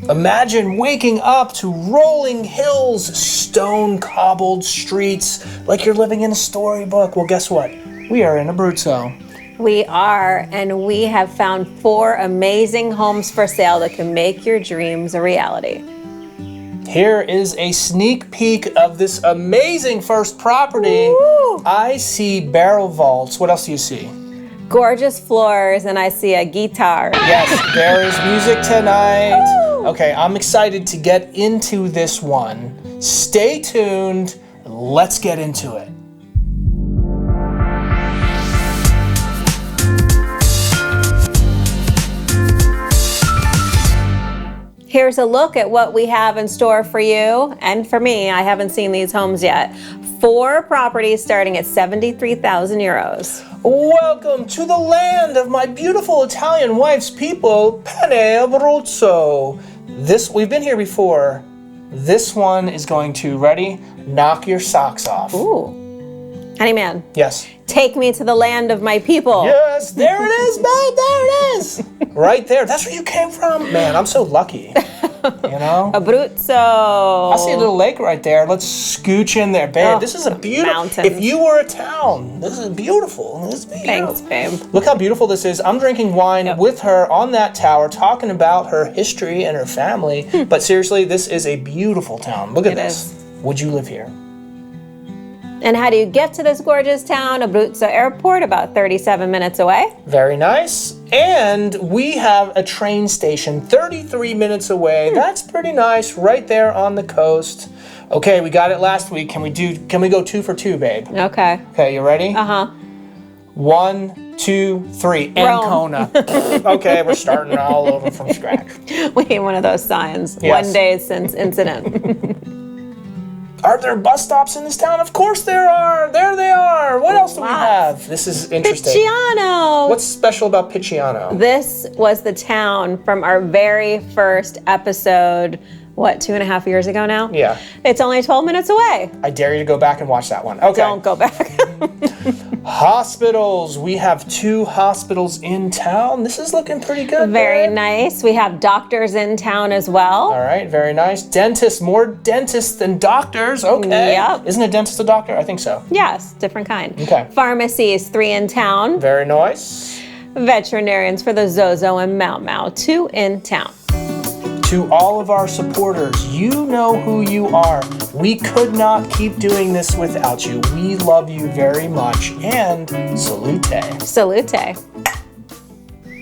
Imagine waking up to rolling hills, stone-cobbled streets, like you're living in a storybook. Well, guess what? We are in Abruzzo. We are, and we have found 4 amazing homes for sale that can make your dreams a reality. Here is a sneak peek of this amazing first property. Woo! I see barrel vaults. What else do you see? Gorgeous floors, and I see a guitar. Yes, there is music tonight. Woo! Okay, I'm excited to get into this one. Stay tuned. Let's get into it. Here's a look at what we have in store for you and for me. I haven't seen these homes yet. 4 properties starting at 73,000 euros. Welcome to the land of my beautiful Italian wife's people, Penne, Abruzzo. We've been here before. This one is going to, ready? Knock your socks off. Ooh. Honeyman. Yes. Take me to the land of my people. Yes, there it is, babe, there it is. Right there, that's where you came from. Man, I'm so lucky, you know? Abruzzo. I see a little lake right there. Let's scooch in there, babe. Oh, this is a beautiful, mountains. if you were a town, this is beautiful. This is beautiful. Thanks, babe. Look how beautiful this is. I'm drinking wine with her on that tower, talking about her history and her family. But seriously, this is a beautiful town. Look at this. Would you live here? And how do you get to this gorgeous town? Abruzzo Airport, about 37 minutes away. Very nice. And we have a train station 33 minutes away. That's pretty nice, right there on the coast. Okay, we got it last week. Can we go 2 for 2, babe? Okay. Okay, you ready? Uh-huh. 1, 2, 3. Ancona. Okay, we're starting all over from scratch. We need one of those signs. Yes. 1 day since incident. Are there bus stops in this town? Of course there are. There they are. What else do we have? This is interesting. Picciano. What's special about Picciano? This was the town from our very first episode, 2.5 years ago now? Yeah. It's only 12 minutes away. I dare you to go back and watch that one. Okay. Don't go back. Hospitals. We have 2 hospitals in town. This is looking pretty good. Very babe. nice. We have doctors in town as well. All right, very nice. Dentists, more dentists than doctors. Okay. Yep. Isn't a dentist a doctor? I think so. Yes, different kind. Okay. Pharmacies, 3 in town. Very nice. Veterinarians for the 𝐬𝐫𝐫𝐿 and 𝐬𝐻𝐫𝐽, 2 in town. To all of our supporters, you know who you are. We could not keep doing this without you. We love you very much. And salute. Salute.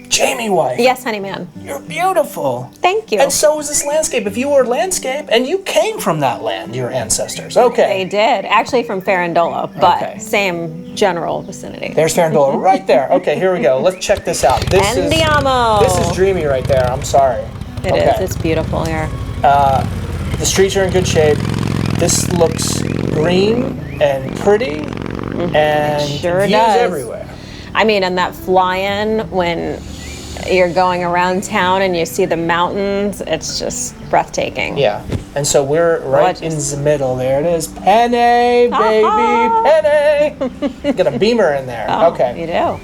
Jamie wife. Yes, honeyman. You're beautiful. Thank you. And so is this landscape. If you were landscape, and you came from that land, your ancestors. Okay. They did. Actually from Farandola, but Okay. same general vicinity. There's Farandola right there. Okay, here we go. Let's check this out. Andiamo. This is dreamy right there. I'm sorry. It is. It's beautiful here. The streets are in good shape. This looks green and pretty, and Sure views does. everywhere. I mean, and that fly-in when you're going around town and you see the mountains, it's just breathtaking. Yeah, and so we're right Gorgeous. in the middle. There it is. Penne, baby, Penne. Got a beamer in there. Oh, Okay. You do.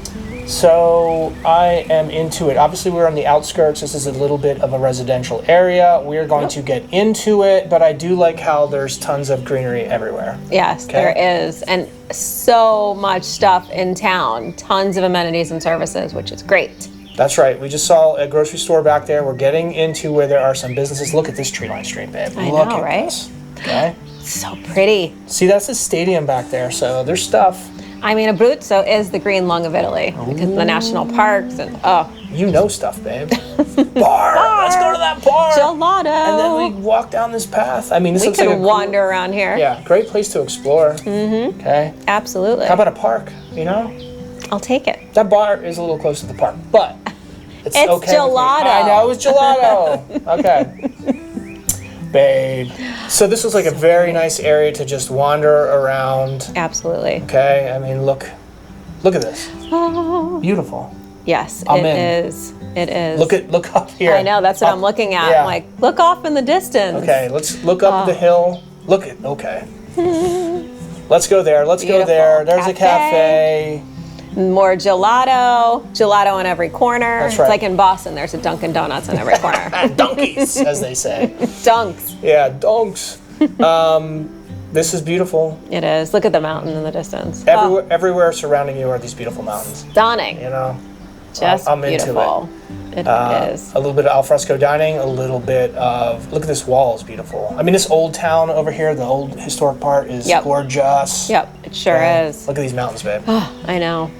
So I am into it. Obviously, we're on the outskirts. This is a little bit of a residential area. We're going to get into it, but I do like how there's tons of greenery everywhere. Yes, there is. And so much stuff in town. Tons of amenities and services, which is great. That's right. We just saw a grocery store back there. We're getting into where there are some businesses. Look at this tree line street, babe. I Look know, at right? this. Okay. So pretty. See, that's a stadium back there, so there's stuff. I mean, Abruzzo is the green lung of Italy because of the national parks and You know stuff, babe. Bar. Let's go to that bar. gelato. And then we walk down this path. I mean, this We looks like could wander around here. Yeah, great place to explore. Mm-hmm. Okay. Absolutely. How about a park? You know, I'll take it. that bar is a little close to the park, but it's okay. with me. gelato. I know it's gelato. Okay. Babe. So this was like a very nice area to just wander around. Absolutely. Okay. I mean, look at this. Oh. Beautiful. Yes, I'm it in. is. It is. Look up here. I know, that's what I'm looking at. Yeah. I'm like, look off in the distance. Okay, let's look up the hill. Okay. Let's go there. Let's go Beautiful. there. There's a cafe. More gelato on every corner. That's right. It's like in Boston, there's a Dunkin' Donuts on every corner. Donkeys, as they say. Dunks. Yeah, donks. This is beautiful. It is. Look at the mountain in the distance. Everywhere surrounding you are these beautiful mountains. Stunning. You know, Just I'm beautiful. into it. It is. A little bit of alfresco dining, a little bit of, look at this wall, is beautiful. I mean, this old town over here, the old historic part is gorgeous. Yep, it sure is. Look at these mountains, babe. I know.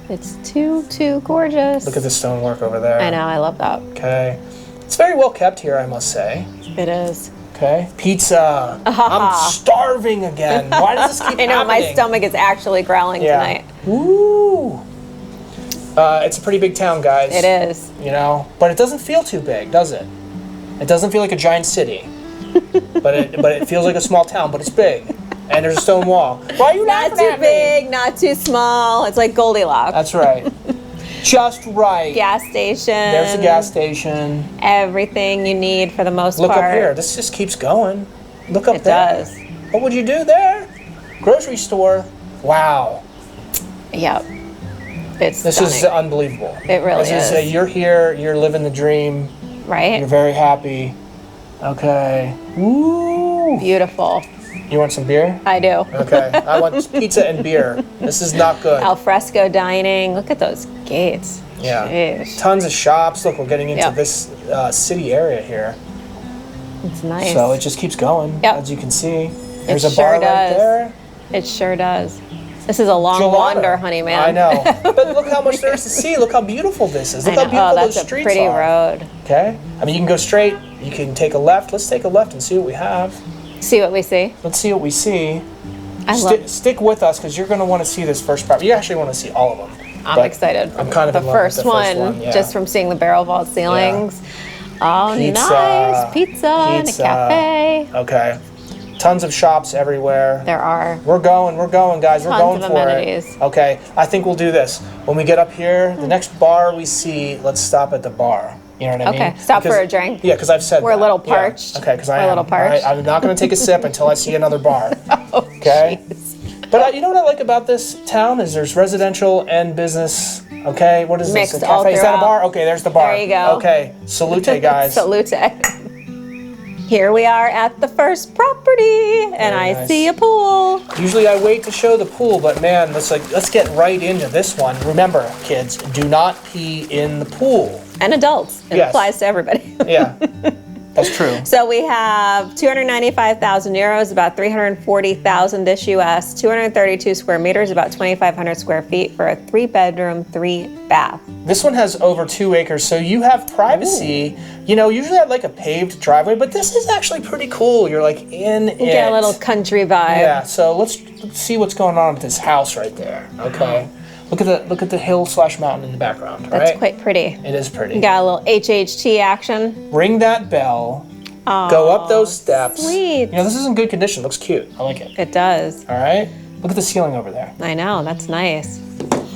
It's too gorgeous. Look at the stonework over there. I know, I love that. Okay. It's very well kept here, I must say. It is. Okay. Pizza. I'm starving again. Why does this keep I know, happening? my stomach is actually growling tonight. Woo! It's a pretty big town, guys. It is. You know, but it doesn't feel too big, does it? It doesn't feel like a giant city. but it feels like a small town, but it's big. And there's a stone wall. Why are you Not laughing too at me? big, not too small. It's like Goldilocks. That's right. Just right. Gas station. There's a gas station. Everything you need for the most Look part. up here. This just keeps going. Look up It there. does. What would you do there? Grocery store. Wow. Yep. It's This stunning. is unbelievable. It really This is. You're here. You're living the dream. Right? You're very happy. Okay. Woo. Beautiful. You want some beer? I do. Okay. I want pizza and beer. This is not good. Alfresco dining. Look at those gates. Yeah. Jeez. Tons of shops. Look, we're getting into Yep. this city area here. It's nice. So it just keeps going, Yep. as you can see. There's a sure bar right does. there. It sure does. This is a long Gelato. wander, honey man. I know. But look how much there is to see. Look how beautiful this is. Look I how know. beautiful That's those a streets pretty are. road. Okay. I mean, you can go straight. You can take a left. Let's take a left and see what we have. See what we see? Let's see what we see. I love Stick with us because you're going to want to see this first property. You actually want to see all of them. I'm But excited. I'm kind of the in love with first the first one. Yeah. just from seeing the barrel vault ceilings. Oh, Pizza. nice. Pizza and a cafe. Okay. Tons of shops everywhere. There are. We're going, guys. We're going Tons of for amenities. it. Okay, I think we'll do this. When we get up here, the next bar we see, let's stop at the bar. You know what I mean? Okay, stop for a drink. Yeah, because I've said We're a that. little Yeah. parched. Okay, because We're a little parched. I'm not going to take a sip until I see another bar. Okay? But you know what I like about this town is there's residential and business. Okay, what is Mixed this? A all cafe? Is that a throughout. bar? Okay, there's the bar. There you go. Okay, salute, guys. Salute. Here we are at the first property, and Very I nice. see a pool. Usually I wait to show the pool, but man, let's get right into this one. Remember, kids, do not pee in the pool. And adults. It Yes. applies to everybody. Yeah, that's true. So we have 295,000 euros, about 340,000 ish US, 232 square meters, about 2,500 square feet for a 3-bedroom, 3-bath. This one has over 2 acres, so you have privacy. You know, usually I'd like a paved driveway, but this is actually pretty cool. You're like in it. Get a little country vibe. Yeah, so let's see what's going on with this house right there. Okay. Look at the hill/mountain in the background, That's right? quite pretty. It is pretty. Got a little HHT action. Ring that bell. Go up those steps. Sweet. You know, this is in good condition. Looks cute. I like it. It does. All right. Look at the ceiling over there. I know, that's nice.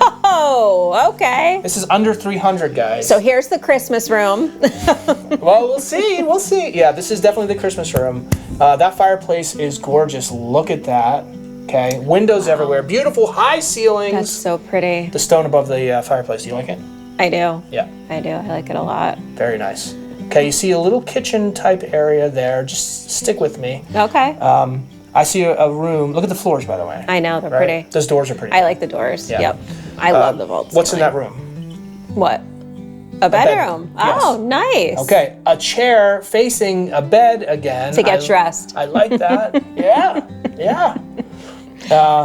Oh, okay. This is under 300, guys. So here's the Christmas room. Well, we'll see. We'll see. Yeah, this is definitely the Christmas room. That fireplace is gorgeous. Look at that. Okay. Windows everywhere. Beautiful high ceilings. That's so pretty. The stone above the fireplace. Do you like it? I do. Yeah. I do. I like it a lot. Very nice. Okay, you see a little kitchen type area there. Just stick with me. Okay. I see a room. Look at the floors, by the way. I know, they're Right? pretty. Those doors are pretty. I like the doors. Yeah. Yep. I love the vaults. What's in that room? What? A bedroom. Yes. Oh, nice. Okay, a chair facing a bed again. To get dressed. I like that. Yeah, yeah.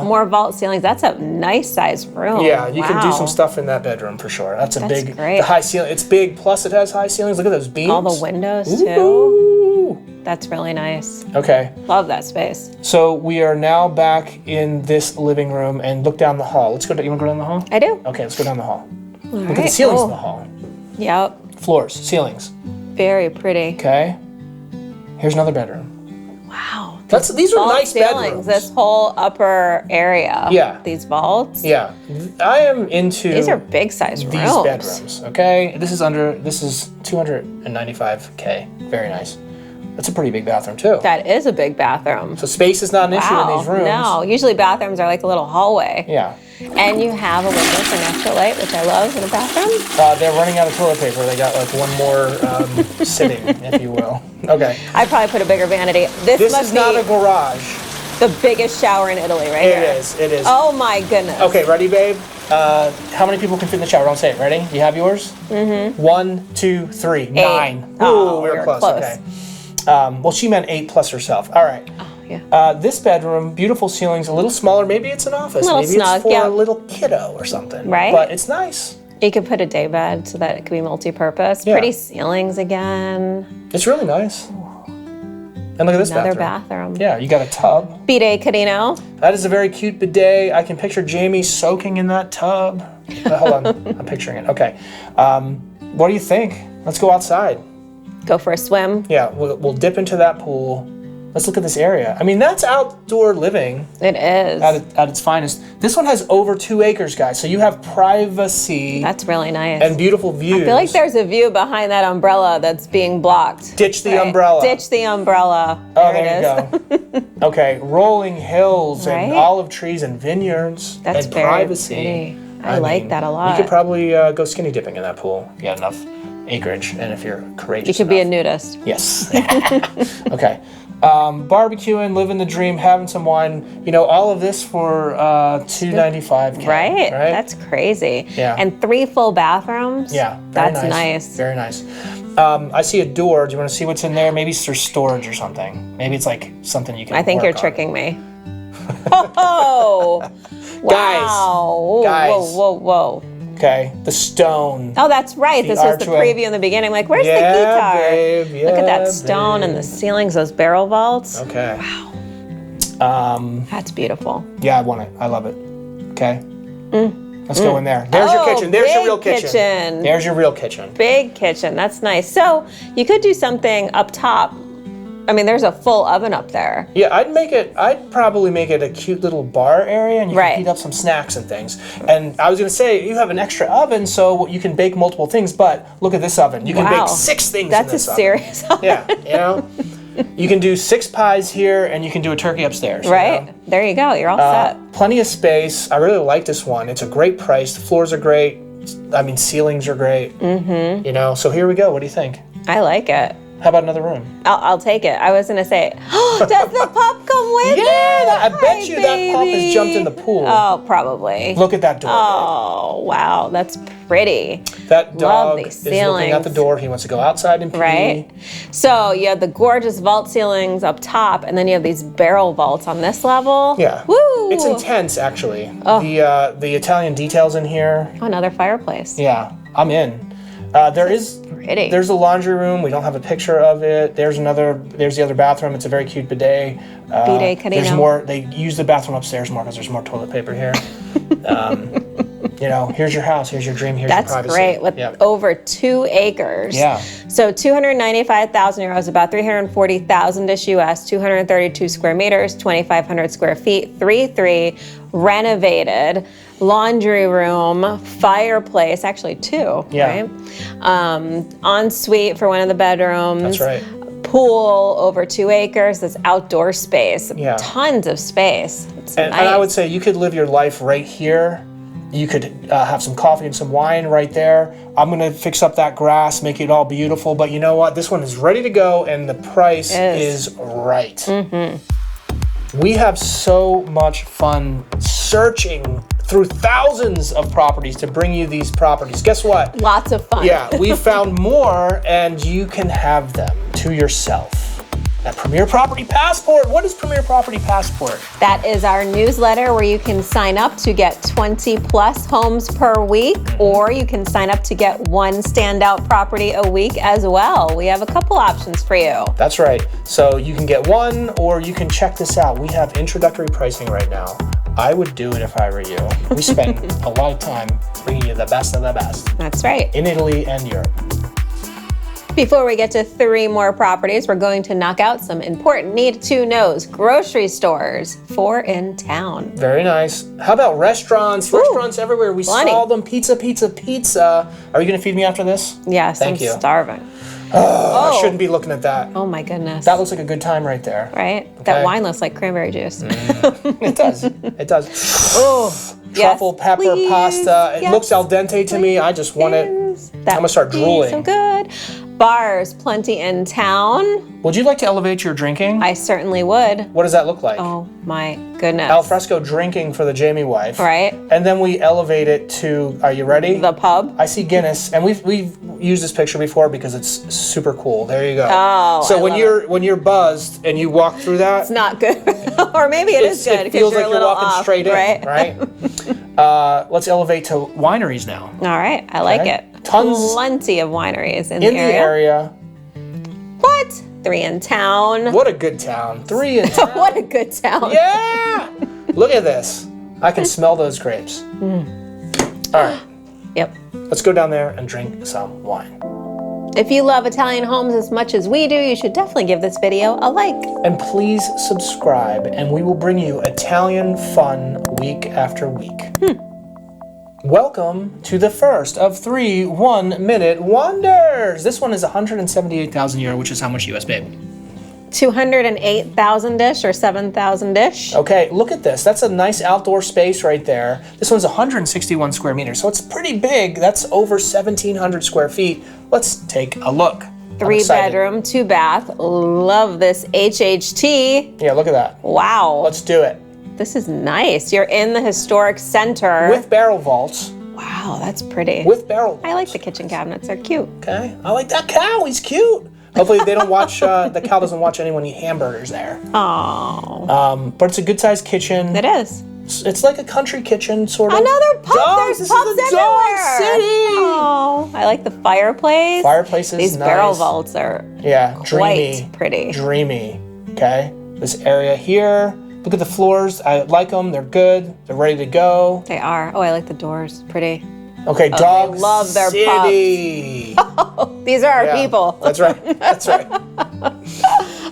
More vault ceilings. That's a nice sized room. Yeah, you can do Wow. some stuff in that bedroom for sure. That's big. great. The high ceiling. It's big. Plus, it has high ceilings. Look at those beams. All the windows too. Ooh. That's really nice. Okay, Love that space. so we are now back in this living room and look down the hall. Let's go. You want to go down the hall? I do. Okay, let's go down the hall. All Look at the ceilings in the hall. Yep. Floors, ceilings. Very pretty. Okay. Here's another bedroom. Wow. These are Vault nice ceilings. bedrooms. This whole upper area. Yeah. These vaults. Yeah, I am into These are big sized these rooms. bedrooms. Okay, this is 295K. Very nice. That's a pretty big bathroom too. That is a big bathroom. So space is not an issue in these rooms. No, usually bathrooms are like a little hallway. Yeah. And you have a window for natural light, which I love, in the bathroom. They're running out of toilet paper. They got like one more sitting, if you will. Okay. I'd probably put a bigger vanity. This must is be not a garage. the biggest shower in Italy, right here. It is. Oh my goodness. Okay, ready, babe? How many people can fit in the shower? Don't say it. Ready? You have yours? Mm-hmm. 1, 2, 3, 8. 9. Oh, Ooh, we were close. Okay. Well, she meant 8 plus herself. All right. Oh, yeah. This bedroom, beautiful ceilings, a little smaller. Maybe it's an office. Little Maybe snug, it's for yeah. a little kiddo or something. Right. But it's nice. You could put a day bed so that it could be multi-purpose. Yeah. Pretty ceilings again. It's really nice. And look at this Another bathroom. bathroom. Yeah, you got a tub. 𝐵𝐷𝐿𝐼𝐻. That is a very cute bidet. I can picture Jamie soaking in that tub. Hold on, I'm picturing it. Okay. What do you think? Let's go outside. Go for a swim. Yeah, we'll dip into that pool. Let's look at this area. I mean, that's outdoor living It is. at its finest. This one has over 2 acres, guys, so you have privacy That's really nice. and beautiful views. I feel like there's a view behind that umbrella that's being blocked. Ditch the Right. umbrella. Ditch the umbrella. Oh, There there you go. Okay, rolling hills and Right? olive trees and vineyards That's and very privacy. pretty. I like that a lot. You could probably go skinny dipping in that pool if you had enough acreage and if you're courageous You could be a enough. nudist. Yes. Okay. Barbecuing, living the dream, having some wine. You know, all of this for $295. Right? That's crazy. Yeah. And 3 full bathrooms. Yeah. Very That's nice. Very nice. I see a door. Do you want to see what's in there? Maybe it's for storage or something. Maybe it's like something you can I think work you're on. tricking me. Oh! Wow. Guys. Whoa, whoa, whoa. Okay. The stone. Oh, that's right. The This was the archway. preview in the beginning. I'm like, where's Yeah, the guitar? babe. Look at that Yeah, stone and the babe. ceilings, those barrel vaults. Okay. That's beautiful. Yeah, I want it. I love it. Okay. Let's go in there. There's your Oh, kitchen. There's your big real kitchen. kitchen. There's your real kitchen. Big kitchen. That's nice. So you could do something up top. I mean, there's a full oven up there. Yeah, I'd probably make it a cute little bar area and you Right. can heat up some snacks and things. And I was gonna say, you have an extra oven so you can bake multiple things, but look at this oven. You can Wow. bake 6 things That's in a this oven. serious oven. Yeah, you know? You can do 6 pies here and you can do a turkey upstairs. you Right? know? There you go. You're all set. Plenty of space. I really like this one. It's a great price. The floors are great. I mean, ceilings are great. Mm-hmm. You know, so here we go. What do you think? I like it. How about another room? I'll take it. I was going to say, does the pup come with it? I bet Hi, you that pup has jumped in the pool. Oh, probably. Look at that door. Oh, wow. That's pretty. That dog these is looking at the ceilings. door. He wants to go outside and pee. Right? So you have the gorgeous vault ceilings up top, and then you have these barrel vaults on this level. Yeah. Woo! It's intense, actually. Oh. The Italian details in here. Oh, another fireplace. Yeah, I'm in. Pretty. There's a laundry room. We don't have a picture of it. There's the other bathroom. It's a very cute bidet. Bidet Carino. There's more. They use the bathroom upstairs more because there's more toilet paper here. You know, here's your house. Here's your dream. Here's That's your privacy. great with Yeah. over 2 acres. Yeah. So 295,000 euros, about 340,000-ish US, 232 square meters, 2,500 square feet, 3-3, renovated, laundry room, fireplace, actually 2, Yeah. right? Ensuite for one of the bedrooms. That's right. Pool over 2 acres. That's outdoor space. Yeah. Tons of space. It's And nice. I would say you could live your life right here. You could have some coffee and some wine right there. I'm going to fix up that grass, make it all beautiful. But you know what? This one is ready to go, and the price is right. Mm-hmm. We have so much fun searching through thousands of properties to bring you these properties. Guess what? Lots of fun. Yeah, we found more, and you can have them to yourself. At Premier Property Passport. What is Premier Property Passport? That is our newsletter where you can sign up to get 20 plus homes per week, or you can sign up to get 1 standout property a week as well. We have a couple options for you. That's right. So you can get 1, or you can check this out. We have introductory pricing right now. I would do it if I were you. We spend a lot of time bringing you the best of the best That's right. in Italy and Europe. Before we get to 3 more properties, we're going to knock out some important need-to-knows. Grocery stores for in town. Very nice. How about restaurants? Ooh, Restaurants everywhere. We plenty. saw them. Pizza, pizza, pizza. Are you going to feed me after this? Yes, Thank you. I'm starving. I shouldn't be looking at that. Oh my goodness. That looks like a good time right there. right? Okay. That wine looks like cranberry juice. It does. It does. Oh, truffle pepper please. pasta. It Yes, looks al dente to me. I just want it. That I'm gonna start would be drooling. So good. Bars, plenty in town. Would you like to elevate your drinking? I certainly would. What does that look like? Oh my goodness. Al fresco drinking for the Jamie wife. Right. And then we elevate it to, are you ready? The pub. I see Guinness, and we've used this picture before because it's super cool. There you go. Oh, so I when you're buzzed and you walk through that, It's not good. Or maybe it is good it because feels you're like a you're little walking off, straight in, right? right? Let's elevate to wineries now. All right, I like Okay. it. Tons Plenty of wineries in in the the area. What? 3 in town. What a good town. 3 in town. What a good town. Yeah! Look at this. I can smell those grapes. All right, Yep. let's go down there and drink some wine. If you love Italian homes as much as we do, you should definitely give this video a like. And please subscribe, and we will bring you Italian fun week after week. Welcome to the first of 3 1-minute wonders. This one is 178,000 euro, which is how much US, babe? 208,000-ish or 7,000-ish. Okay, look at this. That's a nice outdoor space right there. This one's 161 square meters, so it's pretty big. That's over 1,700 square feet. Let's take a look. I'm 3 excited. bedroom, 2 bath. Love this HHT. Yeah, look at that. Wow. Let's do it. This is nice. You're in the historic center. With barrel vaults. Wow, that's pretty. With barrel vaults. I like the kitchen cabinets. They're cute. Okay, I like that cow. He's cute. Hopefully they don't watch, the cow doesn't watch anyone eat hamburgers there. Oh, But it's a good sized kitchen. it is. It's like a country kitchen, sort of. Another pub. Dogs, There's this pubs is the everywhere. dog city. Oh, I like the fireplace. Fireplace is These nice. barrel vaults are Yeah, dreamy. quite pretty. Dreamy. Okay, this area here. Look at the floors. I like them. They're good. They're ready to go. They are. Oh, I like the doors. Pretty. Okay, Oh, dog they love their city. These are our Yeah, people. That's right. That's right.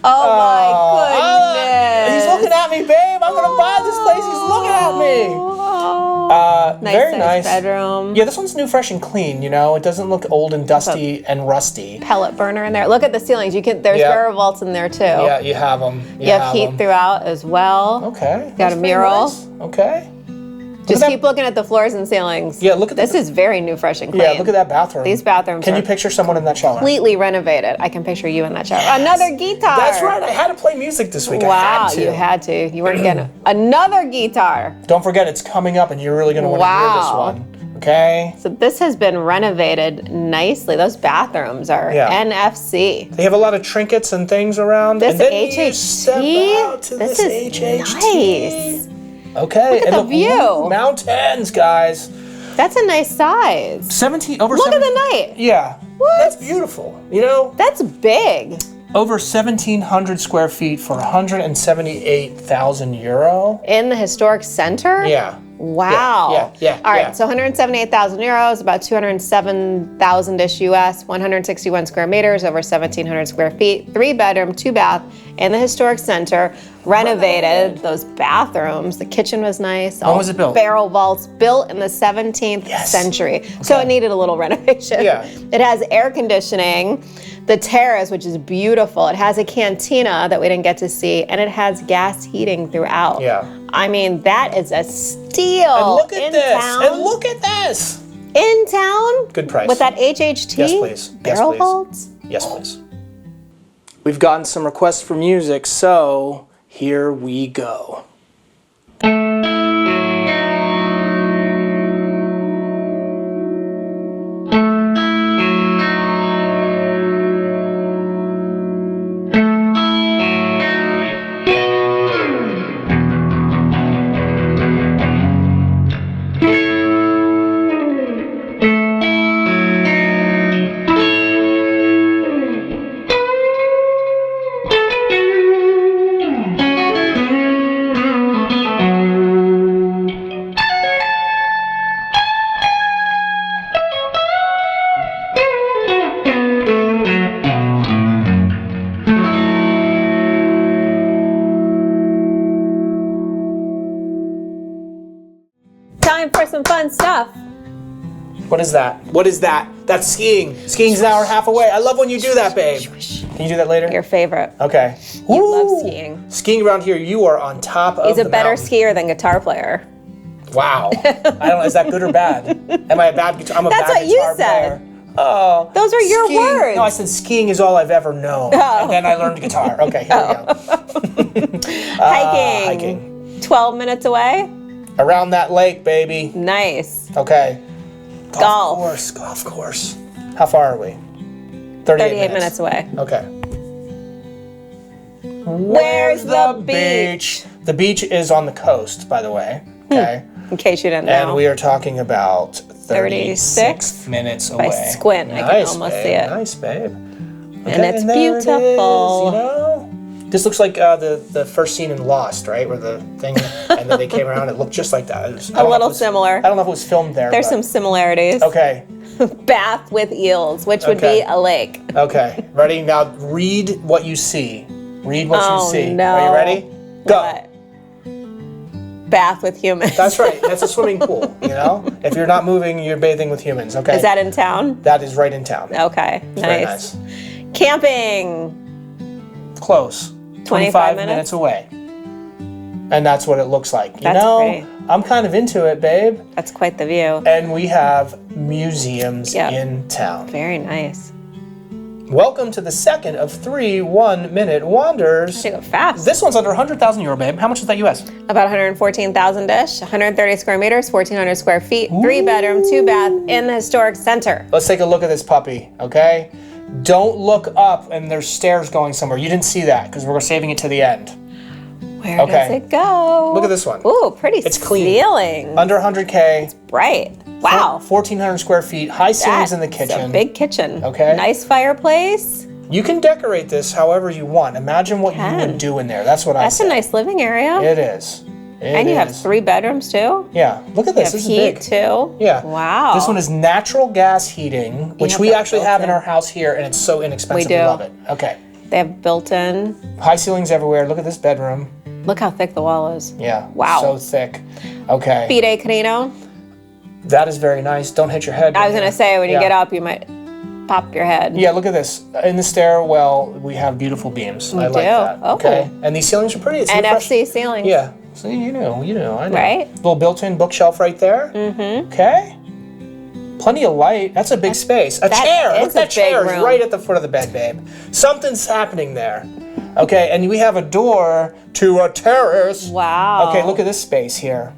Oh my goodness. He's looking at me, babe. I'm gonna buy this place. He's looking at me. Oh. Nice Very size nice. bedroom. Yeah, this one's new, fresh, and clean. You know, it doesn't look old and dusty and rusty. Pellet burner in there. Look at the ceilings. There's Yeah. barrel vaults in there too. Yeah, you have them. You have heat 'em. throughout as well. Okay. Got that's a pretty mural. nice. Okay. Just that- keep looking at the floors and ceilings. Yeah, look at this. Is very new, fresh, and clean. Yeah, look at that bathroom. These bathrooms Can are you picture someone in that shower? completely renovated. I can picture you in that shower. Another guitar. That's right. I had to play music this week. I Wow, had to. you had to. You weren't getting another guitar. Don't forget, it's coming up, and you're really going to want to hear this Wow. one. Okay. So this has been renovated nicely. Those bathrooms are Yeah. NFC. They have a lot of trinkets and things around. This and then HHT? you step out to This this is HHT. nice. Okay. Look at and the view. Mountains, guys. That's a nice size. 17 over. Look at the night. Yeah. What? That's beautiful. You know, That's big. over 1,700 square feet for 178,000 euro. In the historic center? Yeah. Wow. Yeah. All right, yeah. so 178,000 euros, about 207,000-ish US, 161 square meters, over 1,700 square feet, 3 bedroom, 2 bath, in the historic center, renovated. Those bathrooms, the kitchen was nice. When was it built? Barrel vaults, built in the 17th Yes. century. So it needed a little renovation. Yeah. It has air conditioning, the terrace, which is beautiful. It has a cantina that we didn't get to see, and it has gas heating throughout. Yeah. I mean, that is a steal. And look at in this. Town. And look at this. In town? Good price. With that HHT? Yes, please. Yes, Barrel please. vaults? Yes, please. We've gotten some requests for music, so here we go. Time for some fun stuff. What is that? What is that? That's skiing. Skiing's an hour and a half away. I love when you do that, babe. Can you do that later? Your favorite. Okay. You love Woo! skiing. Skiing around here, you are on top of He's a the better mountain. skier than guitar player. Wow. I don't know. Is that good or bad? Am I a bad guitar? I'm a That's bad what you guitar said. player. Oh. Those are your skiing. words. No, I said skiing is all I've ever known. Oh. And then I learned guitar. Okay, here we go. Hiking. 12 minutes away. Around that lake, baby. Nice. Okay. Golf. Golf course. How far are we? 38 minutes away. Okay. Where's the beach? The beach is on the coast, by the way. Okay. In case you didn't know. And we are talking about 36 36 minutes By away. squint, I can almost see it. Nice, babe. And it's there it is, beautiful. you know? This looks like the first scene in Lost, right? Where the thing, and then they came around, it looked just like that. A little similar. I don't know if it was filmed there. There's but- some similarities. Okay, Bath with eels, which would Okay. be a lake. okay. Ready? Now read what you see. Read what Oh, you see. no. Are you ready? Go. What? Bath with humans. That's right. That's a swimming pool, you know? If you're not moving, you're bathing with humans, okay? Is that in town? That is right in town. Okay, Very nice. nice. Camping. Close. 25 minutes away. And that's what it looks like. You That's know, pretty. I'm kind of into it, babe. That's quite the view. And we have museums Yep. in town. Very nice. Welcome to the second of 3 1-minute wonders. Should go fast. This one's under 100,000 euro, babe. How much is that US? About 114,000-ish, 130 square meters, 1,400 square feet, 3-bedroom, 2-bath in the historic center. Let's take a look at this puppy, okay? Don't look up and there's stairs going somewhere. You didn't see that because we're saving it to the end. Where Okay. does it go? Look at this one. Ooh, pretty It's clean. ceiling. Under 100K. Bright. Wow. 1,400 square feet. High ceilings in the That's kitchen. a big kitchen. Okay. Nice fireplace. You can decorate this however you want. Imagine what you Can. would do in there. That's what I That's say. a nice living area. It is. And you have 3 bedrooms too? Yeah. Look at You this. have This is heat big. too? Yeah. Wow. This one is natural gas heating, which have we that actually have in built-in. our house here, and it's so inexpensive. We do. Love it. Okay. They have built-in. High ceilings everywhere. Look at this bedroom. Look how thick the wall is. Yeah. Wow. So thick. Okay. 𝐵𝐴 That is very nice. Don't hit your head. I was going to say, when you Yeah. get up, you might pop your head. Yeah, look at this. In the stairwell, we have beautiful beams. I like do? that. Oh. Okay. And these ceilings are pretty. It's refresh- NFC ceilings. Yeah. See, I know. I know. Right? Little built-in bookshelf right there. Mm-hmm. Okay. Plenty of light. That's a big space. A that chair. is Look, that a big chair is room. right at the foot of the bed, babe. Something's happening there. Okay, and we have a door to a terrace. Wow. Okay, look at this space here.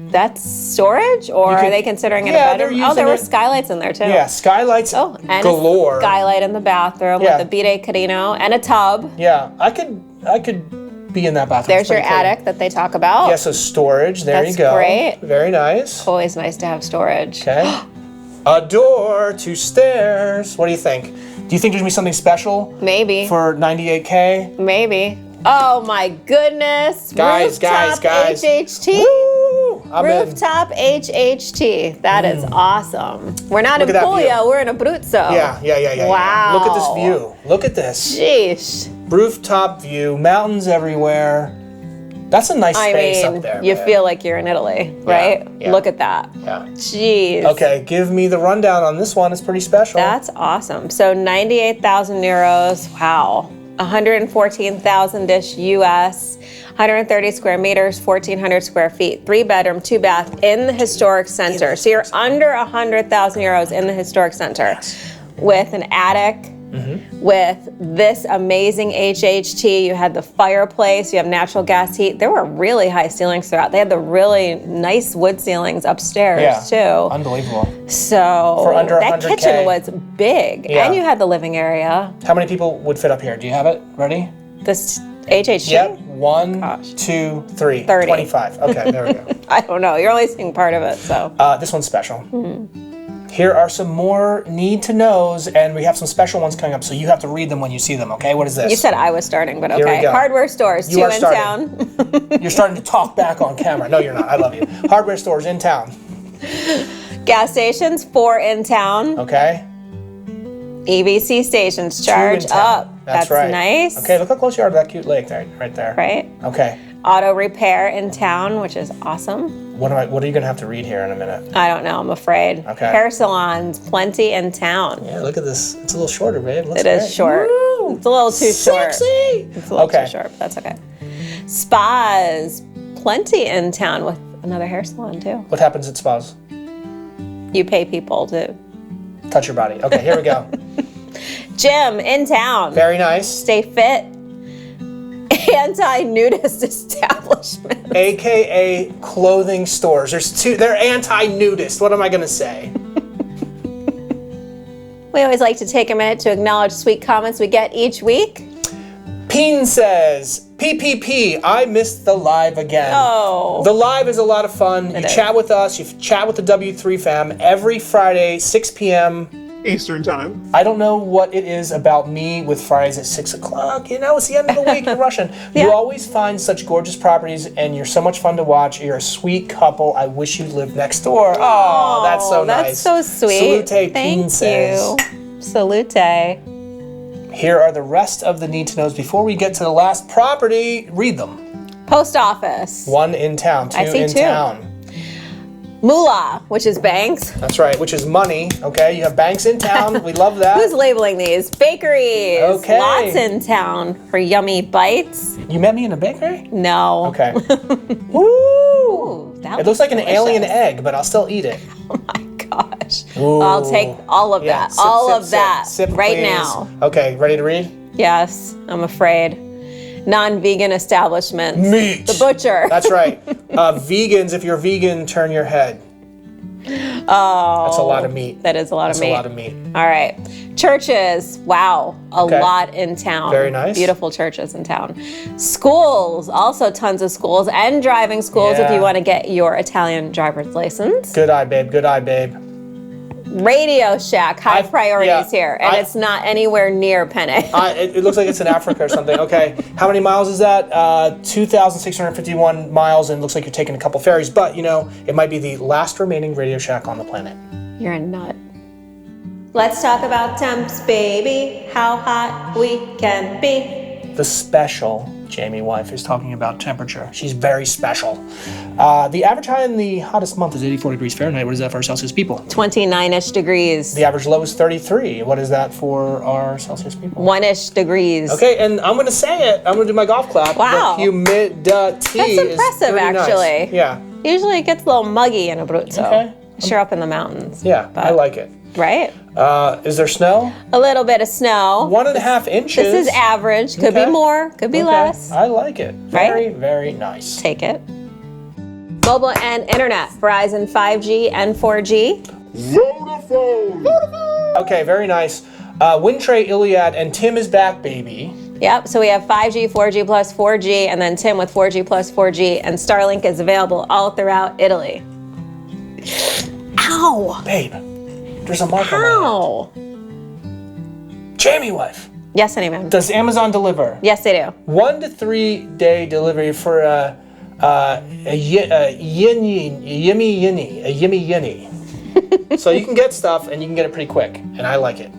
That's storage, or can- are they considering it Yeah, a they're bedroom? Oh, there using were it- skylights in there too. Yeah, skylights Oh, and galore. a skylight in the bathroom Yeah. with the 𝐵𝐴 and a tub. Yeah, I could be in that bathroom. There's It's your pretty clean. attic that they talk about. Yeah, so storage. There That's you go. great. Very nice. Always nice to have storage. Okay. A door to stairs. What do you think? Do you think there's gonna be something special Maybe. for 98K? Maybe. Oh my goodness. Guys, Rooftop guys. HHT. Woo! I'm in. Rooftop HHT. That is awesome. We're not Look in at that view. Puglia, we're in Abruzzo. Yeah. Wow. Look at this view. Look at this. Jeez. Rooftop view, mountains everywhere. That's a nice I space mean, up there. you man. feel like you're in Italy, right? yeah. Look at that. Yeah. Jeez. Okay, give me the rundown on this one. It's pretty special. That's awesome. So 98,000 euros. Wow. 114,000-ish US. 130 square meters, 1,400 square feet, 3-bedroom, 2-bath in the historic center. So you're under 100,000 euros in the historic center with an attic, with this amazing HHT. You had the fireplace, you have natural gas heat. There were really high ceilings throughout. They had the really nice wood ceilings upstairs yeah. too. Unbelievable. So For under that 100K. kitchen was big, Yeah. and you had the living area. How many people would fit up here? Do you have it ready? This HHT. Yep. 1, Gosh. 2, 3. 30. 25. Okay, there we go. I don't know. You're only seeing part of it, so. This one's special. Here are some more need to knows, and we have some special ones coming up, so you have to read them when you see them, okay? What is this? You said I was starting, but Here we okay. go. Hardware stores, You 2 are in starting. town. You're starting to talk back on camera. No, you're not. I love you. Hardware stores in town, Gas stations, 4 in town. okay? EVC stations, 2 in charge town. up. That's right. nice. Okay, look how close you are to that cute lake right there. Right? Okay. Auto repair in town, which is awesome. What are you going to have to read here in a minute? I don't know. I'm afraid. Okay. Hair salons, plenty in town. Yeah, look at this. It's a little shorter, babe. Looks It is great. short. Woo! It's a little too short. Sexy! It's a little Okay. too short, but that's okay. Spas, plenty in town with another hair salon too. What happens at spas? You pay people to touch your body. Okay, here we go. Gym in town. Very nice. Stay fit. Anti-nudist establishment. AKA clothing stores. They're anti-nudist. What am I going to say? We always like to take a minute to acknowledge sweet comments we get each week. Peen says, PPP, I missed the live again. Oh. The live is a lot of fun. You chat with us. You chat with the W3 fam every Friday, 6 p.m. Eastern time. I don't know what it is about me with Fridays at 6 o'clock. You know, it's the end of the week. You're Russian. Yeah. You always find such gorgeous properties, and you're so much fun to watch. You're a sweet couple. I wish you lived next door. Oh, that's so nice. That's so sweet. Salute, Peen says. Thank you. Salute. Here are the rest of the need to knows before we get to the last property. Read them. Post office. 1 in town, 2 I see in 2. town. Moolah, which is banks. That's right, which is money. Okay, you have banks in town. We love that. Who's labeling these? Bakeries. Okay. Lots in town for yummy bites. You met me in a bakery? No. Okay. Woo! Ooh, that It looks like an delicious. alien egg, but I'll still eat it. Oh my gosh. Ooh. I'll take all of Yeah, that. sip, all sip, of that sip, right please. now. Okay, ready to read? Yes, I'm afraid. Non-vegan establishments. Meat. The butcher. That's right. Vegans, if you're vegan, turn your head. Oh. That's a lot of meat. That is a lot of That's meat. a lot of meat. All right. Churches. Wow. A Okay. lot in town. Very nice. Beautiful churches in town. Schools. Also tons of schools and driving schools if Yeah. you want to get your Italian driver's license. Good eye, babe. Good eye, babe. Radio Shack. High priorities yeah, here. And it's not anywhere near Penne. It looks like it's in Africa or something. Okay. How many miles is that? 2,651 miles, and it looks like you're taking a couple ferries. But, you know, it might be the last remaining Radio Shack on the planet. You're a nut. Let's talk about temps, baby. How hot we can be. The special Jamie wife is talking about temperature. She's very special. The average high in the hottest month is 84 degrees Fahrenheit. What is that for our Celsius people? 29-ish degrees. The average low is 33. What is that for our Celsius people? 1-ish degrees. Okay, and I'm going to say it. I'm going to do my golf clap. Wow. The humidity That's impressive, is pretty actually. nice. Yeah. Usually it gets a little muggy in Abruzzo. Okay. Sure, up in the mountains. Yeah, I like it. Right? Is there snow? A little bit of snow. 1.5 inches. This is average. Could Okay. be more. Could be Okay. less. I like it. Very, very nice. Take it. Mobile and internet. Verizon 5G and 4G. Vodafone. Okay, very nice. Wintray, Iliad, and Tim is back, baby. Yep, so we have 5G, 4G plus 4G, and then Tim with 4G plus 4G, and Starlink is available all throughout Italy. Ow! Babe, there's a mark on my hand. Ow! Jamie wife, Yes, anyone. does Amazon deliver? Yes, they do. 1 to 3 day delivery for a yimmy. So you can get stuff and you can get it pretty quick, and I like it.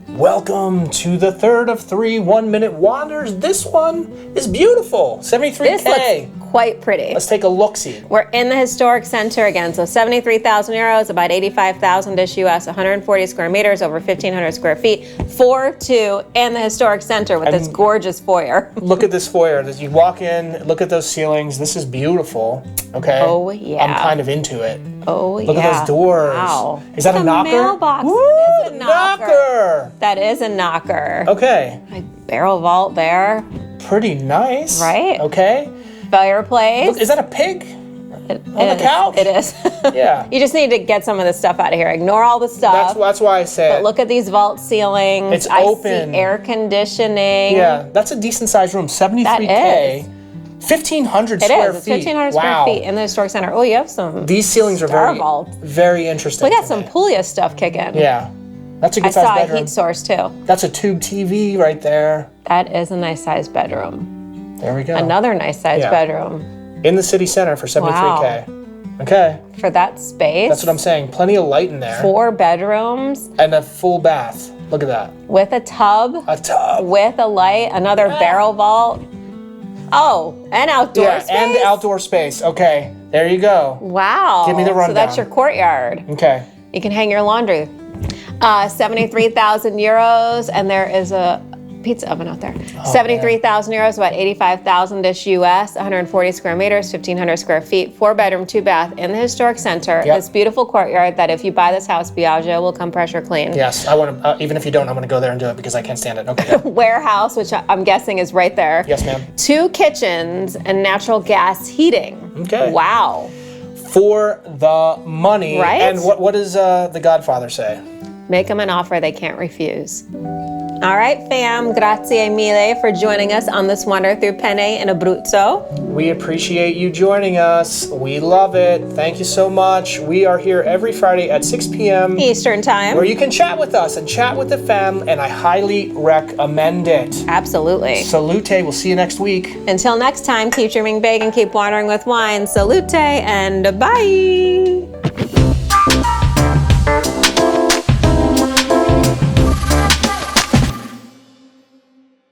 Welcome to the third of 3 1-minute wanders. This one is beautiful. 73K. This looks quite pretty. Let's take a look-see. We're in the historic center again, so 73,000 euros, about 85,000-ish US, 140 square meters, over 1,500 square feet, 4-2 in the historic center with this gorgeous foyer. Look at this foyer. As you walk in, look at those ceilings. This is beautiful. Okay. Oh, yeah. I'm kind of into it. Oh, Look yeah. at those doors. Wow. Is that a knocker? Mailbox. Woo, It is a knocker. That is a knocker. Okay. A barrel vault there. Pretty nice. Right? Okay. Fireplace. Look, is that a pig? It on the is. couch? It is. Yeah. You just need to get some of this stuff out of here. Ignore all the stuff. That's why I say But it. look at these vault ceilings. It's I open. see air conditioning. Yeah, that's a decent sized room. 73K. 1,500 It square is. It's feet. 1,500 Wow. square feet in the historic center. Oh, you have some. These ceilings are star very, vaults. very interesting. We got to some me. Puglia stuff kicking. Yeah. That's a I good saw sized a bedroom. heat source too. That's a tube TV right there. That is a nice sized bedroom. There we go. Another nice sized Yeah. bedroom. In the city center for 73K. Okay. For that space. That's what I'm saying. Plenty of light in there. 4 bedrooms And a full bath. Look at that. with a tub, A tub. with a light, another barrel vault. Oh, and outdoor Yeah, space. and outdoor space. Okay. There you go. Wow. Give me the So that's rundown. your courtyard. Okay. You can hang your laundry. 73,000 euros, and there is a pizza oven out there. 73,000 euros, about 85,000-ish US, 140 square meters, 1,500 square feet, 4-bedroom, 2-bath in the historic center. Yep. This beautiful courtyard that if you buy this house, 𝐵𝐻𝐵𝐻 will come pressure clean. Yes, I want to. Even if you don't, I'm going to go there and do it because I can't stand it. Okay. Go. Warehouse, which I'm guessing is right there. Yes, ma'am. 2 kitchens and natural gas heating. Okay. Wow. For the money. Right? And what does the Godfather say? Make them an offer they can't refuse. All right, fam. Grazie mille for joining us on this wander through Penne in Abruzzo. We appreciate you joining us. We love it. Thank you so much. We are here every Friday at 6 p.m. Eastern time. where you can chat with us and chat with the fam, and I highly recommend it. Absolutely. Salute. We'll see you next week. Until next time, keep dreaming big and keep wandering with wine. Salute and bye.